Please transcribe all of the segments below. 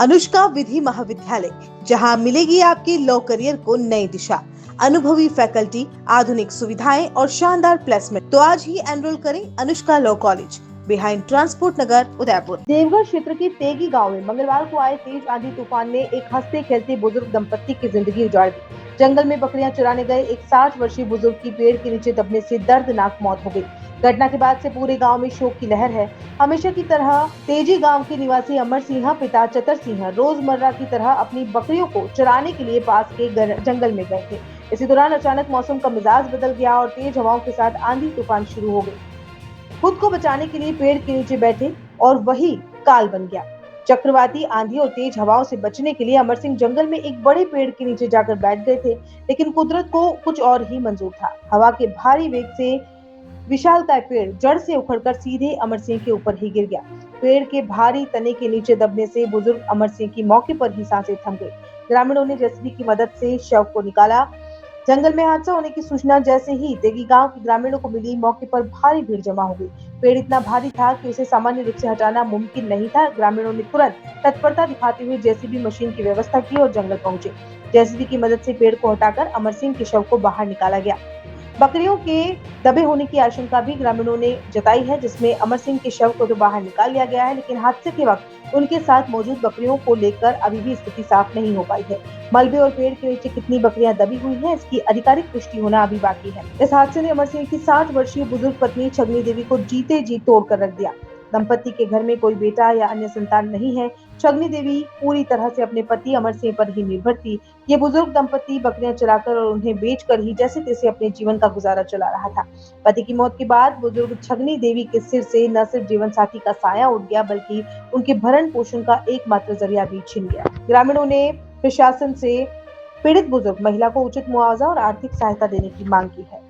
अनुष्का विधि महाविद्यालय, जहां मिलेगी आपके लॉ करियर को नई दिशा, अनुभवी फैकल्टी, आधुनिक सुविधाएं और शानदार प्लेसमेंट। तो आज ही एनरोल करें Anushka law college, behind transport Nagar, Udaipur. Deoghar क्षेत्र के तेगी गांव में मंगलवार को आए तेज आंधी तूफान ने एक हंसते खेलते बुजुर्ग दंपत्ति की जिंदगी उजाड़ दी। जंगल में बकरियां चुराने गए एक 60 वर्षीय बुजुर्ग की पेड़ के नीचे दबने से दर्दनाक मौत हो गई। घटना के बाद से पूरे गांव में शोक की लहर है। हमेशा की तरह तेजी गांव के निवासी अमर सिंह पिता चतर सिंह रोजमर्रा की तरह अपनी बकरियों को चराने के लिए पास के जंगल में गए थे। इसी दौरान अचानक मौसम का मिजाज बदल गया और तेज हवाओं के साथ आंधी तूफान शुरू हो गई। खुद को बचाने के लिए पेड़ के नीचे बैठे और वही काल बन गया। चक्रवाती आंधी और तेज हवाओं से बचने के लिए अमर सिंह जंगल में एक बड़े पेड़ के नीचे जाकर बैठ गए थे, लेकिन कुदरत को कुछ और ही मंजूर था। हवा के भारी वेग से विशालकाय पेड़ जड़ से उखड़कर सीधे अमर सिंह के ऊपर ही गिर गया। पेड़ के भारी तने के नीचे दबने से बुजुर्ग अमर सिंह की मौके पर ही सांसें थम गई। ग्रामीणों ने जेसीबी की मदद से शव को निकाला। जंगल में हादसा होने की सूचना जैसे ही तेगी गांव के ग्रामीणों को मिली, मौके पर भारी भीड़ जमा हो गई। पेड़ इतना भारी था कि उसे सामान्य रूप से हटाना मुमकिन नहीं था। ग्रामीणों ने तुरंत तत्परता दिखाते हुए जेसीबी मशीन की व्यवस्था की और जंगल पहुंचे। जेसीबी की मदद से पेड़ को हटाकर अमर सिंह के शव को बाहर निकाला गया। बकरियों के दबे होने की आशंका भी ग्रामीणों ने जताई है, जिसमें अमर सिंह के शव को तो बाहर निकाल लिया गया है, लेकिन हादसे के वक्त उनके साथ मौजूद बकरियों को लेकर अभी भी स्थिति साफ नहीं हो पाई है। मलबे और पेड़ के नीचे कितनी बकरियां दबी हुई हैं, इसकी आधिकारिक पुष्टि होना अभी बाकी है। इस हादसे ने अमर सिंह की 60 वर्षीय बुजुर्ग पत्नी छगनी देवी को जीते जी तोड़ कर रख दिया। दंपति के घर में कोई बेटा या अन्य संतान नहीं है। छगनी देवी पूरी तरह से अपने पति अमर सिंह पर ही निर्भर थी। ये बुजुर्ग दंपति बकरियां चराकर और उन्हें बेचकर ही जैसे तैसे अपने जीवन का गुजारा चला रहा था। पति की मौत के बाद बुजुर्ग छगनी देवी के सिर से न सिर्फ जीवन साथी का साया उठ गया, बल्कि उनके भरण पोषण का एकमात्र जरिया भी छिन गया। ग्रामीणों ने प्रशासन से पीड़ित बुजुर्ग महिला को उचित मुआवजा और आर्थिक सहायता देने की मांग की है।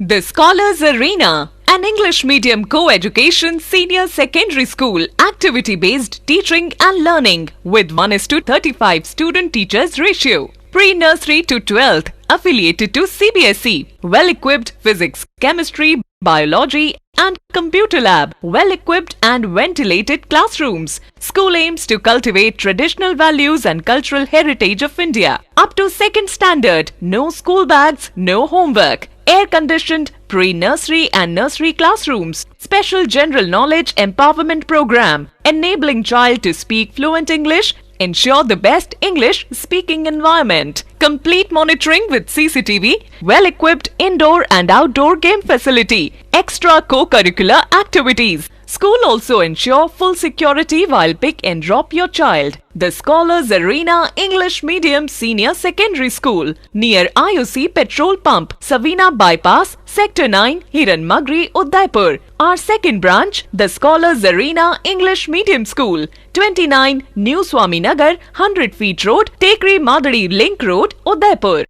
The Scholars Arena, an English medium co-education senior secondary school, activity-based teaching and learning with 1:35 student-teachers ratio. Pre-nursery to 12th, affiliated to CBSE. Well-equipped physics, chemistry, biology and computer lab. Well-equipped and ventilated classrooms. School aims to cultivate traditional values and cultural heritage of India. Up to 2nd standard, no school bags, no homework. Air-conditioned pre-nursery and nursery classrooms. Special general knowledge empowerment program. Enabling child to speak fluent English. Ensure the best English speaking environment. Complete monitoring with CCTV. Well-equipped indoor and outdoor game facility. Extra co-curricular activities. School also ensure full security while pick and drop your child. The Scholars Arena English Medium Senior Secondary School near IOC Petrol Pump, Savina Bypass, Sector 9, Hiran Magri, Udaipur. Our second branch, the Scholars Arena English Medium School, 29 New Swami Nagar, 100 Feet Road, Tekri Madadi Link Road, Udaipur.